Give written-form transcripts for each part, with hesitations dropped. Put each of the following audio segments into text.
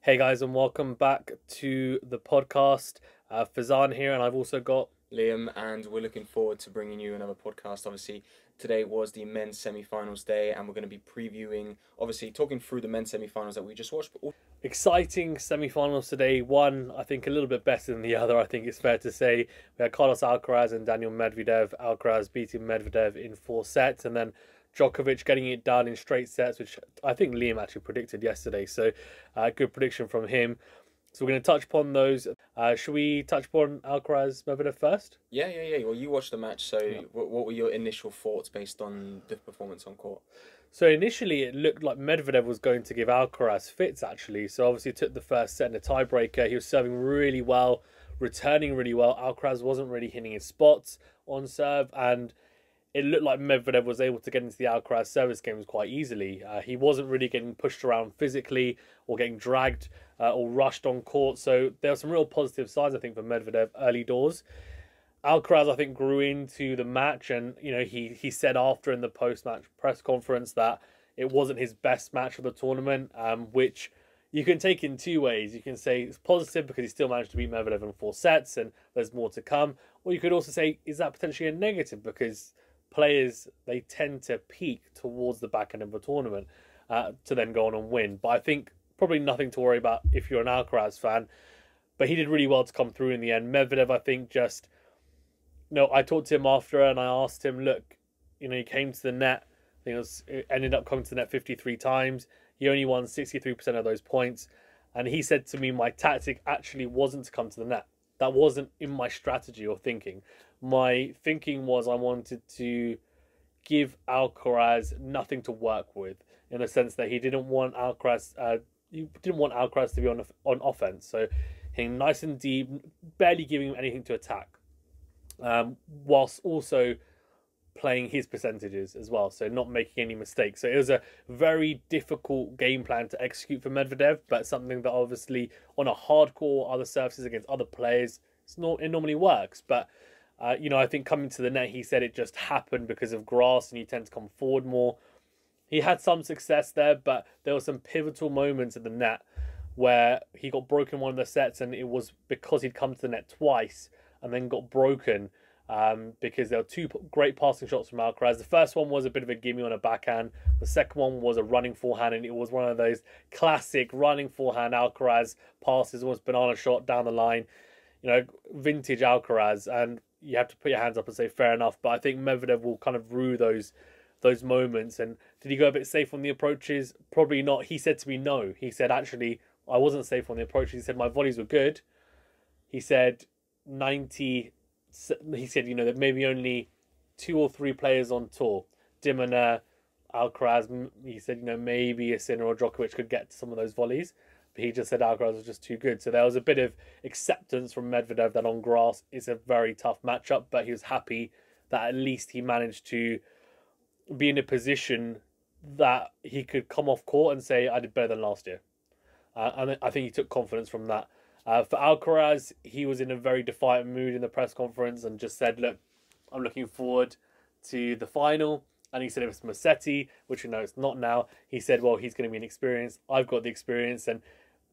Hey guys, and welcome back to the podcast. Fazan here, and I've also got Liam, and we're looking forward to bringing you another podcast. Obviously, today was the men's semi-finals day, and we're going to be previewing, obviously, talking through the men's semi-finals that we just watched. But exciting semi-finals today. One, I think, a little bit better than the other. I think it's fair to say we had Carlos Alcaraz and Daniel Medvedev. Alcaraz beating Medvedev in 4 sets, and then Djokovic getting it done in straight sets, which I think Liam actually predicted yesterday. So, good prediction from him. So we're going to touch upon those. Should we touch upon Alcaraz Medvedev first? Yeah. Well, you watched the match, so Yeah. what were your initial thoughts based on the performance on court? So initially, it looked like Medvedev was going to give Alcaraz fits, actually. So obviously, took the first set in a tiebreaker. He was serving really well, returning really well. Alcaraz wasn't really hitting his spots on serve, and it looked like Medvedev was able to get into the Alcaraz service games quite easily. He wasn't really getting pushed around physically or getting dragged or rushed on court. So there were some real positive signs, I think, for Medvedev early doors. Alcaraz, I think, grew into the match, and he said after in the post-match press conference that it wasn't his best match of the tournament, which you can take in two ways. You can say it's positive because he still managed to beat Medvedev in 4 sets, and there's more to come. Or you could also say, is that potentially a negative because players, they tend to peak towards the back end of a tournament to then go on and win. But I think probably nothing to worry about if you're an Alcaraz fan. But he did really well to come through in the end. Medvedev, I think, just I talked to him after and I asked him, look, he came to the net. I think it ended up coming to the net 53 times. He only won 63% of those points. And he said to me, my tactic actually wasn't to come to the net. That wasn't in my strategy or thinking. My thinking was I wanted to give Alcaraz nothing to work with, in the sense that he didn't want Alcaraz to be on offense. So hitting nice and deep, barely giving him anything to attack, whilst also playing his percentages as well, so not making any mistakes. So it was a very difficult game plan to execute for Medvedev, but something that obviously on a hardcore other surfaces against other players, it normally works. But I think coming to the net, he said it just happened because of grass and he tends to come forward more. He had some success there, but there were some pivotal moments at the net where he got broken one of the sets, and it was because he'd come to the net twice and then got broken because there were 2 great passing shots from Alcaraz. The first one was a bit of a gimme on a backhand. The second one was a running forehand, and it was one of those classic running forehand Alcaraz passes, almost banana shot down the line. Vintage Alcaraz, and you have to put your hands up and say fair enough. But I think Medvedev will kind of rue those moments. And did he go a bit safe on the approaches? Probably not. He said to me, no. He said, actually, I wasn't safe on the approaches. He said my volleys were good. He said 90. He said, that maybe only 2 or 3 players on tour, De Minaur, Alcaraz. He said, maybe a Sinner or Djokovic could get to some of those volleys. But he just said Alcaraz was just too good. So there was a bit of acceptance from Medvedev that on grass is a very tough matchup, but he was happy that at least he managed to be in a position that he could come off court and say, I did better than last year. And I think he took confidence from that. For Alcaraz, he was in a very defiant mood in the press conference and just said, look, I'm looking forward to the final. And he said it was Musetti, which we know it's not now. He said, well, he's going to be an experience. I've got the experience. And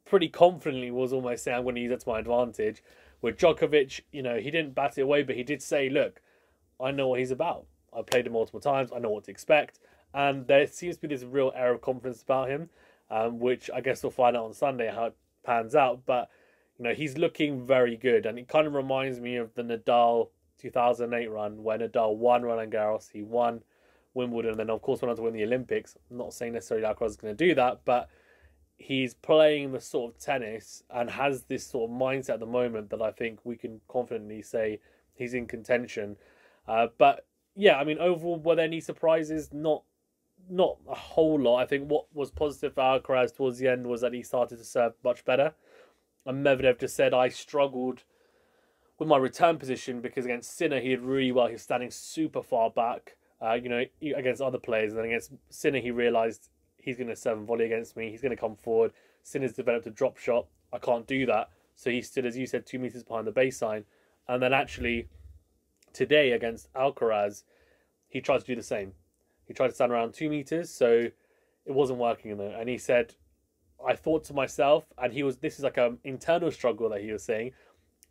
pretty confidently was almost saying, I'm going to use that to my advantage. With Djokovic, he didn't bat it away, but he did say, look, I know what he's about. I've played him multiple times. I know what to expect. And there seems to be this real air of confidence about him, which I guess we'll find out on Sunday how it pans out. But, he's looking very good. And it kind of reminds me of the Nadal 2008 run, where Nadal won Roland Garros. He won Wimbledon, and then, of course, went on to win the Olympics. I'm not saying necessarily Alcaraz is going to do that, but he's playing the sort of tennis and has this sort of mindset at the moment that I think we can confidently say he's in contention. But yeah, I mean, overall, were there any surprises? Not a whole lot. I think what was positive for Alcaraz towards the end was that he started to serve much better. And Medvedev just said, I struggled with my return position because against Sinner, he did really well. He was standing super far back, against other players. And then against Sinner, he realised he's going to serve and volley against me. He's going to come forward. Sinner's developed a drop shot. I can't do that. So he stood, as you said, 2 meters behind the baseline. And then actually, today against Alcaraz, he tried to do the same. He tried to stand around 2 meters, so it wasn't working though. And he said, I thought to myself, and this is like an internal struggle that he was saying,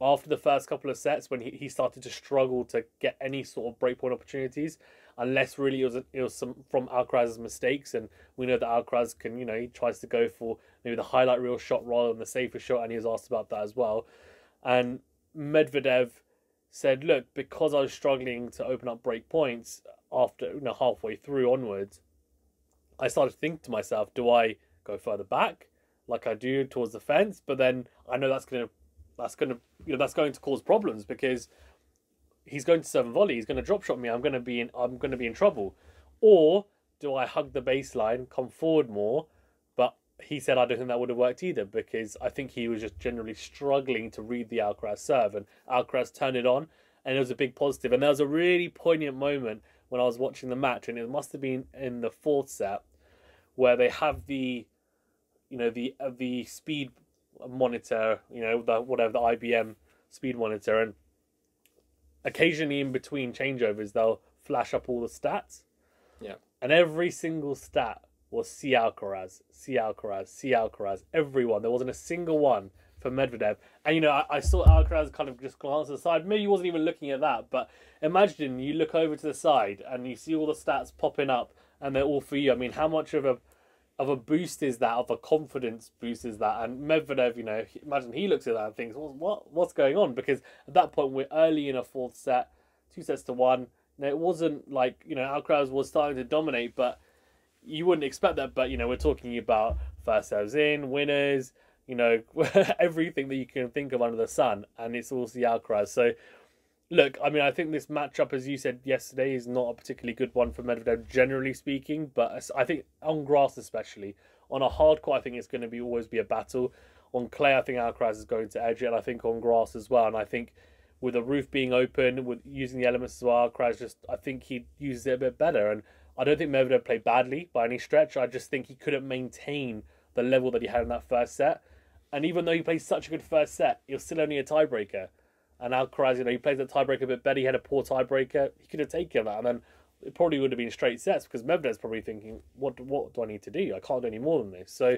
after the first couple of sets when he started to struggle to get any sort of breakpoint opportunities, unless really it was some from Alcaraz's mistakes, and we know that Alcaraz can, he tries to go for maybe the highlight reel shot rather than the safer shot, and he was asked about that as well. And Medvedev said, look, because I was struggling to open up break points after halfway through onwards, I started to think to myself, do I go further back like I do towards the fence? But then I know that's going to cause problems, because he's going to serve a volley, he's going to drop shot me, I'm going to be in trouble. Or do I hug the baseline, come forward more? But he said I don't think that would have worked either, because I think he was just generally struggling to read the Alcaraz serve, and Alcaraz turned it on, and it was a big positive. And there was a really poignant moment when I was watching the match, and it must have been in the fourth set, where they have the speed monitor, the IBM speed monitor, and occasionally in between changeovers they'll flash up all the stats. Yeah. And every single stat was see Alcaraz, see Alcaraz, see Alcaraz. Everyone. There wasn't a single one for Medvedev. And I saw Alcaraz kind of just glance to the side. Maybe he wasn't even looking at that, but imagine you look over to the side and you see all the stats popping up and they're all for you. I mean, how much of a boost is that, of a confidence boost is that? And Medvedev, imagine he looks at that and thinks, what's going on? Because at that point, we're early in a fourth set, 2-1. It wasn't like, Alcaraz was starting to dominate, but you wouldn't expect that. But, we're talking about first serves in, winners, everything that you can think of under the sun. And it's all the Alcaraz. So, look, I mean, I think this matchup, as you said yesterday, is not a particularly good one for Medvedev, generally speaking. But I think on grass especially, on a hard court, I think it's going to always be a battle. On clay, I think Alcaraz is going to edge it, and I think on grass as well. And I think with the roof being open, with using the elements as well, Alcaraz I think he uses it a bit better. And I don't think Medvedev played badly by any stretch. I just think he couldn't maintain the level that he had in that first set. And even though he played such a good first set, it was still only a tiebreaker. And Alcaraz, he played the tiebreaker a bit better. He had a poor tiebreaker. He could have taken that, and then it probably would have been straight sets, because Medvedev's probably thinking, what do I need to do? I can't do any more than this. So,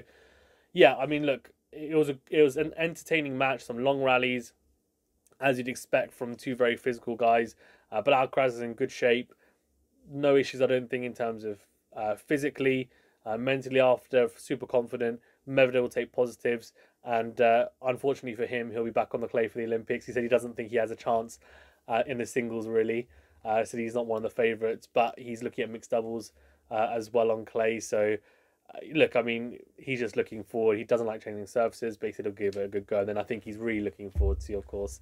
yeah, I mean, look, it was an entertaining match, some long rallies, as you'd expect from two very physical guys. But Alcaraz is in good shape. No issues, I don't think, in terms of physically, mentally after, super confident. Medvedev will take positives. And unfortunately for him, he'll be back on the clay for the Olympics. He said he doesn't think he has a chance in the singles, really. So he's not one of the favourites, but he's looking at mixed doubles as well on clay. So, look, I mean, he's just looking forward. He doesn't like changing surfaces, but he said he'll give it a good go. And then I think he's really looking forward to, of course,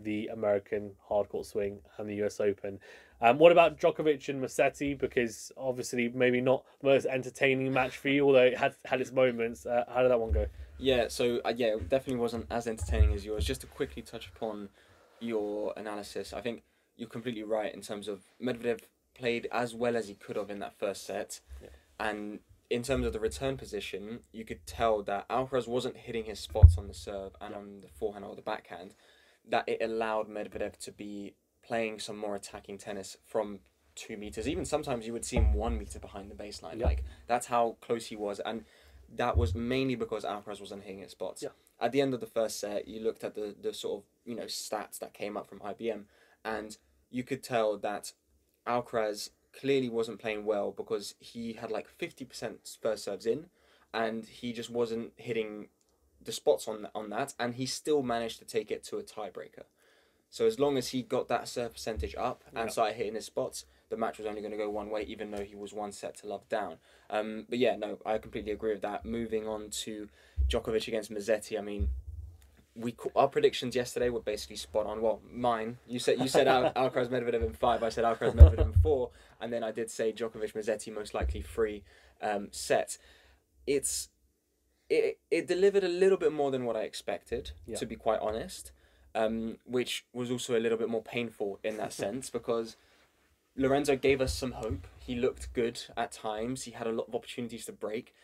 the American hardcourt swing and the US Open. What about Djokovic and Musetti? Because obviously maybe not the most entertaining match for you, although it had its moments. How did that one go? Yeah, so it definitely wasn't as entertaining as yours. Just to quickly touch upon your analysis, I think you're completely right in terms of Medvedev played as well as he could have in that first set. Yeah. And in terms of the return position, you could tell that Alcaraz wasn't hitting his spots on the serve and on the forehand or the backhand, that it allowed Medvedev to be playing some more attacking tennis from 2 meters. Even sometimes you would see him 1 meter behind the baseline. Yeah. Like, that's how close he was. And that was mainly because Alcaraz wasn't hitting his spots. Yeah. At the end of the first set, you looked at the sort of, stats that came up from IBM, and you could tell that Alcaraz clearly wasn't playing well, because he had like 50% first serves in, and he just wasn't hitting the spots on that, and he still managed to take it to a tiebreaker. So as long as he got that serve percentage up and started hitting his spots, the match was only going to go one way, even though he was 1 set to love down. But yeah, no, I completely agree with that. Moving on to Djokovic against Musetti, I mean, our predictions yesterday were basically spot on. Well, mine. You said Alcaraz Medvedev in 5. I said Alcaraz Medvedev in 4, and then I did say Djokovic Musetti most likely 3 set. It delivered a little bit more than what I expected, to be quite honest. Which was also a little bit more painful in that sense, because Lorenzo gave us some hope. He looked good at times. He had a lot of opportunities to break.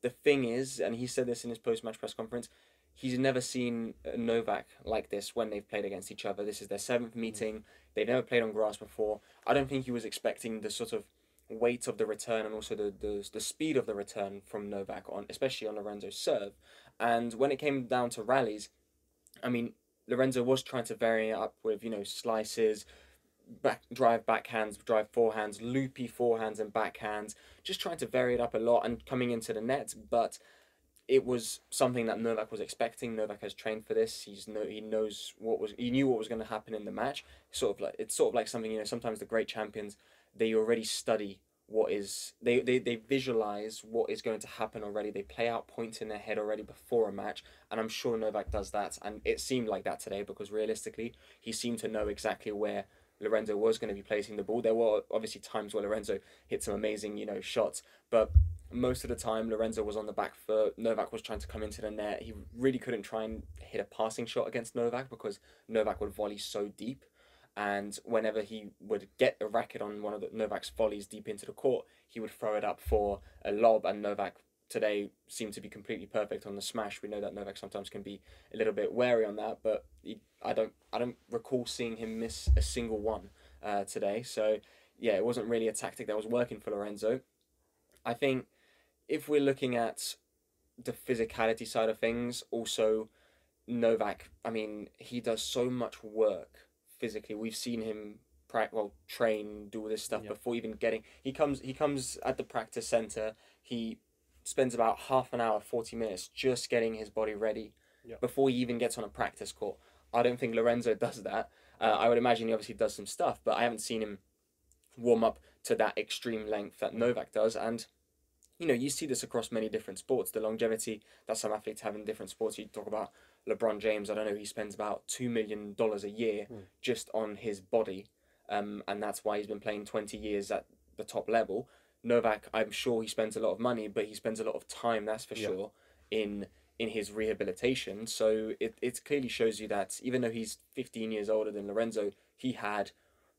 The thing is, and he said this in his post-match press conference, he's never seen Novak like this when they've played against each other. This is their 7th meeting. They've never played on grass before. I don't think he was expecting the sort of weight of the return and also the speed of the return from Novak on, especially on Lorenzo's serve. And when it came down to rallies, I mean, Lorenzo was trying to vary it up with, slices, drive backhands, drive forehands, loopy forehands and backhands, just trying to vary it up a lot and coming into the net. But it was something that Novak was expecting. Novak has trained for this. He knew what was going to happen in the match. It's sort of like something, sometimes the great champions, they already study they visualize what is going to happen already. They play out points in their head already before a match, and I'm sure Novak does that, and it seemed like that today because realistically he seemed to know exactly where Lorenzo was going to be placing the ball. There were obviously times where Lorenzo hit some amazing, shots, but most of the time Lorenzo was on the back foot. Novak was trying to come into the net. He really couldn't try and hit a passing shot against Novak because Novak would volley so deep. And whenever he would get a racket on one of Novak's volleys deep into the court, he would throw it up for a lob. And Novak today seemed to be completely perfect on the smash. We know that Novak sometimes can be a little bit wary on that, but I don't recall seeing him miss a single one today. So yeah, it wasn't really a tactic that was working for Lorenzo. I think if we're looking at the physicality side of things, also Novak, I mean, he does so much work physically. We've seen him train, do all this stuff before even getting. He comes at the practice center. He spends about half an hour, 40 minutes just getting his body ready before he even gets on a practice court. I don't think Lorenzo does that. I would imagine he obviously does some stuff, but I haven't seen him warm up to that extreme length that Novak does. And you see this across many different sports. The longevity that some athletes have in different sports. You talk about LeBron James. I don't know. He spends about $2 million a year just on his body, and that's why he's been playing 20 years at the top level. Novak, I'm sure he spends a lot of money, but he spends a lot of time. That's for sure in his rehabilitation. So it clearly shows you that even though he's 15 years older than Lorenzo, he had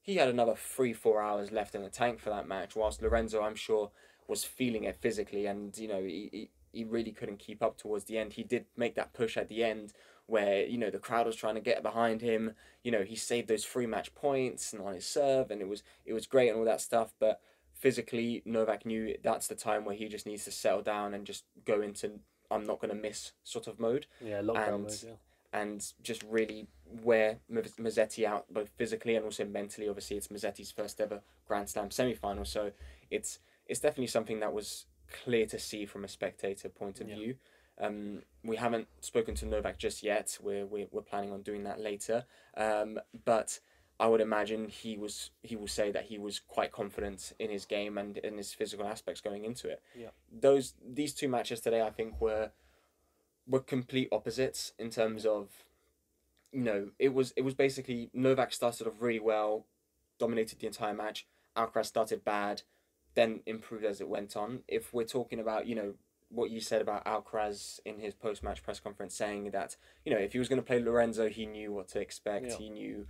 another 3-4 hours left in the tank for that match. Whilst Lorenzo, I'm sure, was feeling it physically, and he really couldn't keep up towards the end. He did make that push at the end where the crowd was trying to get behind him. He saved those 3 match points and on his serve, and it was great and all that stuff. But physically, Novak knew that's the time where he just needs to settle down and just go into I'm not going to miss sort of mode. Yeah, lockdown mode. Yeah. And just really wear Musetti out both physically and also mentally. Obviously, it's Musetti's first ever Grand Slam semi-final, so it's definitely something that was clear to see from a spectator point of view. We haven't spoken to Novak just yet. We're planning on doing that later. But I would imagine he will say that he was quite confident in his game and in his physical aspects going into it. Yeah. These 2 matches today, I think, were complete opposites in terms of, it was basically Novak started off really well, dominated the entire match. Alcaraz started bad, then improved as it went on. If we're talking about, what you said about Alcaraz in his post-match press conference, saying that, if he was going to play Lorenzo, he knew what to expect. He knew,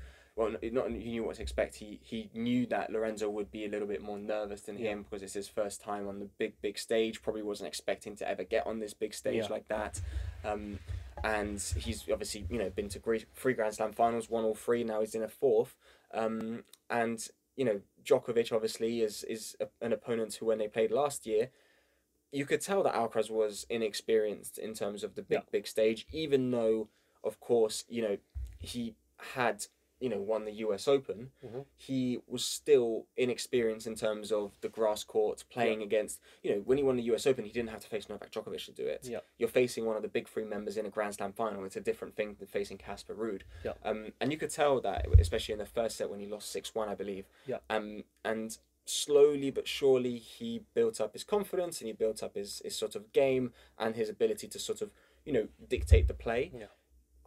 he knew what to expect. He knew that Lorenzo would be a little bit more nervous than him because it's his first time on the big stage. Probably wasn't expecting to ever get on this big stage like that. And he's obviously, been to 3 Grand Slam finals, won all 3. Now he's in a 4th. And Djokovic obviously is an opponent who, when they played last year, you could tell that Alcaraz was inexperienced in terms of the big stage, even though, of course, he had won the US Open. He was still inexperienced in terms of the grass court, playing against, when he won the US Open, he didn't have to face Novak Djokovic to do it. You're facing one of the big 3 members in a Grand Slam final. It's a different thing than facing Casper Ruud. And you could tell that, especially in the first set when he lost 6-1, I believe. And slowly but surely he built up his confidence and he built up his sort of game and his ability to sort of, dictate the play.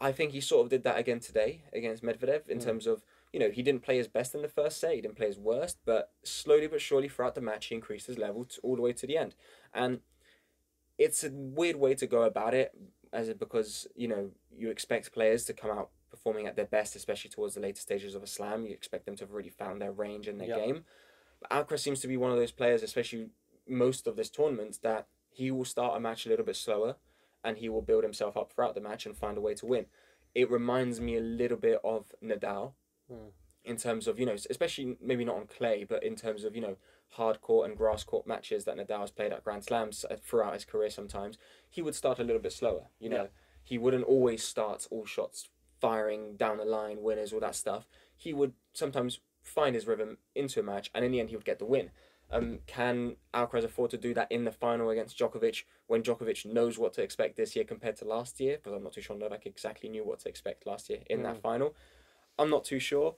I think he sort of did that again today against Medvedev in terms of, he didn't play his best in the first set, he didn't play his worst, but slowly but surely throughout the match he increased his level all the way to the end. And it's a weird way to go about it, because, you expect players to come out performing at their best, especially towards the later stages of a slam. You expect them to have already found their range in their game. But Alcaraz seems to be one of those players, especially most of this tournament, that he will start a match a little bit slower and he will build himself up throughout the match and find a way to win. It reminds me a little bit of Nadal in terms of, especially maybe not on clay, but in terms of, hard court and grass court matches that Nadal has played at Grand Slams throughout his career sometimes, he would start a little bit slower, He wouldn't always start all shots firing down the line, winners, all that stuff. He would sometimes find his rhythm into a match, and in the end he would get the win. Can Alcaraz afford to do that in the final against Djokovic when Djokovic knows what to expect this year compared to last year? Because I'm not too sure Novak exactly knew what to expect last year in that final. I'm not too sure.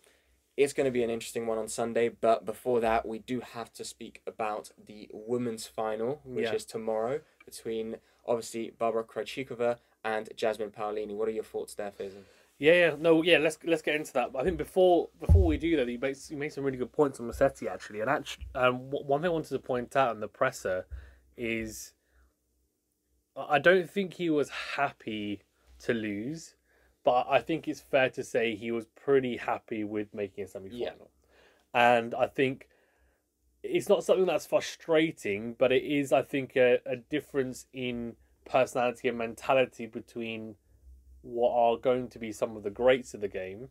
It's going to be an interesting one on Sunday, but before that, we do have to speak about the women's final, which is tomorrow, between, obviously, Barbara Krejcikova and Jasmine Paolini. What are your thoughts there, Faison? Let's get into that. But I think before we do that, you made some really good points on Musetti, actually. And one thing I wanted to point out in the presser is I don't think he was happy to lose, but I think it's fair to say he was pretty happy with making a semi-final. Yeah. And I think it's not something that's frustrating, but it is, I think, a difference in personality and mentality between what are going to be some of the greats of the game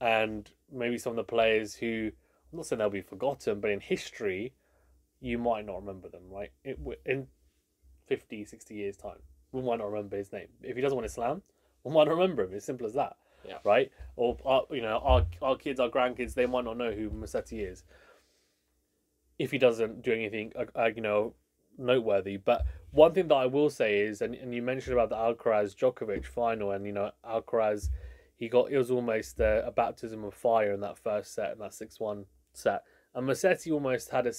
and maybe some of the players who, I'm not saying they'll be forgotten, but in history, you might not remember them, right? In 50, 60 years' time, we might not remember his name. If he doesn't win a slam, we might not remember him. It's simple as that, right? Or, our kids, our grandkids, they might not know who Musetti is if he doesn't do anything, noteworthy. But one thing that I will say is, and you mentioned about the Alcaraz Djokovic final, and Alcaraz, it was almost a baptism of fire in that first set, in that 6-1 set, and Musetti almost had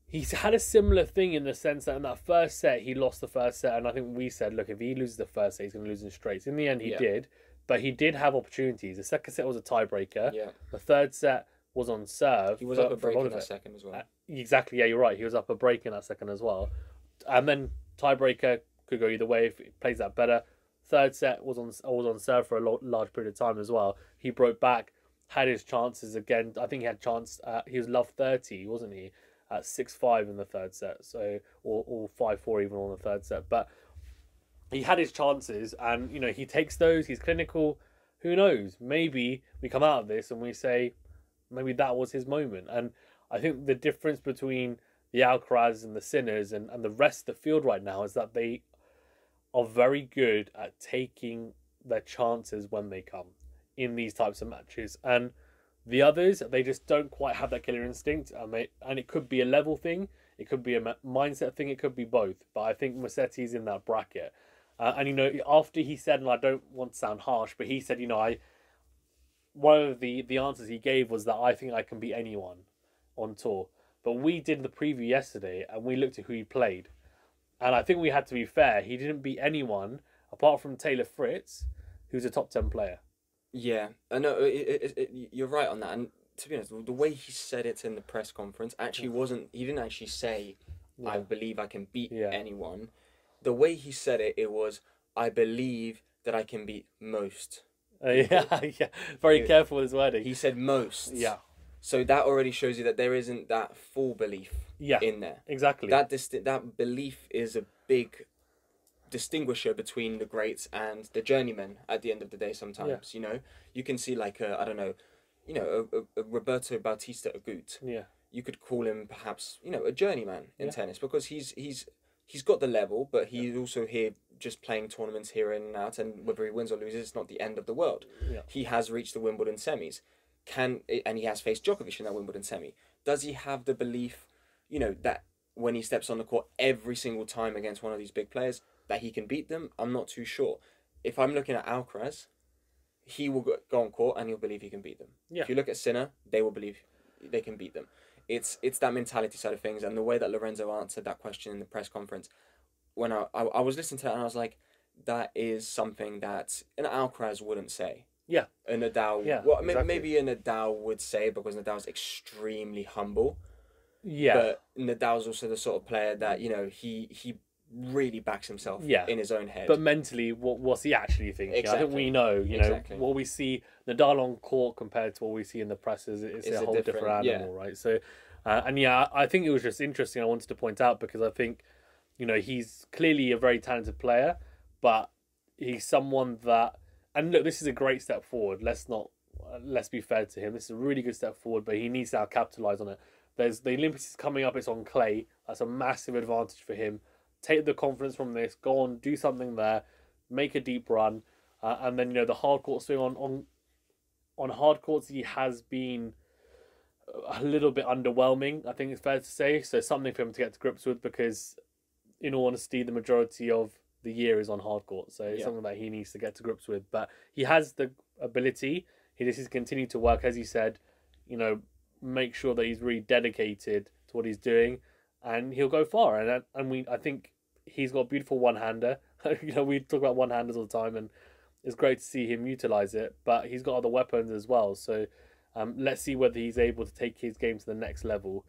he's had a similar thing in the sense that in that first set he lost the first set, and I think we said, look, if he loses the first set, he's going to lose in straights. In the end, he did, but he did have opportunities. The second set was a tiebreaker. Yeah. The third set was on serve. He was up a break in that second as well. Exactly, yeah, you're right. He was up a break in that second as well. And then tiebreaker could go either way if he plays that better. Third set was on serve for a large period of time as well. He broke back, had his chances again. I think he had chance. He was love 30, wasn't he? At 6-5 in the third set, so or 5-4 even on the third set. But he had his chances, and he takes those. He's clinical. Who knows? Maybe we come out of this and we say, maybe that was his moment. And I think the difference between the Alcaraz and the Sinners and the rest of the field right now is that they are very good at taking their chances when they come in these types of matches. And the others, they just don't quite have that killer instinct. And it could be a level thing. It could be a mindset thing. It could be both. But I think Musetti's in that bracket. And, after he said, and I don't want to sound harsh, but he said, one of the answers he gave was that I think I can beat anyone on tour. But we did the preview yesterday and we looked at who he played. And I think we had to be fair. He didn't beat anyone apart from Taylor Fritz, who's a top 10 player. Yeah, I know. You're right on that. And to be honest, the way he said it in the press conference actually wasn't... He didn't actually say, I believe I can beat anyone. The way he said it, it was, I believe that I can beat most. Very careful with his wording. He said most. Yeah. So that already shows you that there isn't that full belief in there. Exactly. That belief is a big distinguisher between the greats and the journeymen at the end of the day sometimes. You can see like a Roberto Bautista Agut. Yeah. You could call him perhaps, a journeyman in tennis because he's got the level, but he's also here just playing tournaments here in and out, and whether he wins or loses, it's not the end of the world. Yeah. He has reached the Wimbledon semis. And he has faced Djokovic in that Wimbledon semi. Does he have the belief, that when he steps on the court every single time against one of these big players, that he can beat them? I'm not too sure. If I'm looking at Alcaraz, he will go on court and he'll believe he can beat them. Yeah. If you look at Sinner, they will believe they can beat them. It's that mentality side of things, and the way that Lorenzo answered that question in the press conference. When I was listening to that, and I was like, that is something that an Alcaraz wouldn't say. Yeah. A Nadal, exactly. Maybe a Nadal would say, because Nadal's extremely humble. Yeah. But Nadal's also the sort of player that, he really backs himself in his own head. But mentally, what's he actually thinking? Exactly. I think we know, what we see Nadal on court compared to what we see in the press is a whole different animal, right? So, I think it was just interesting. I wanted to point out because I think, he's clearly a very talented player, but he's someone that... And look, this is a great step forward. Let's not... let's be fair to him. This is a really good step forward, but he needs to now capitalise on it. There's the Olympics is coming up. It's on clay. That's a massive advantage for him. Take the confidence from this. Go on, do something there. Make a deep run, and then the hard court swing on hard courts. He has been a little bit underwhelming, I think it's fair to say. So something for him to get to grips with, because in all honesty, the majority of the year is on hard court. So it's something that he needs to get to grips with. But he has the ability. He just needs to continue to work, as you said, make sure that he's really dedicated to what he's doing, and he'll go far. And I think he's got a beautiful one-hander. We talk about one-handers all the time, and it's great to see him utilize it. But he's got other weapons as well. So let's see whether he's able to take his game to the next level.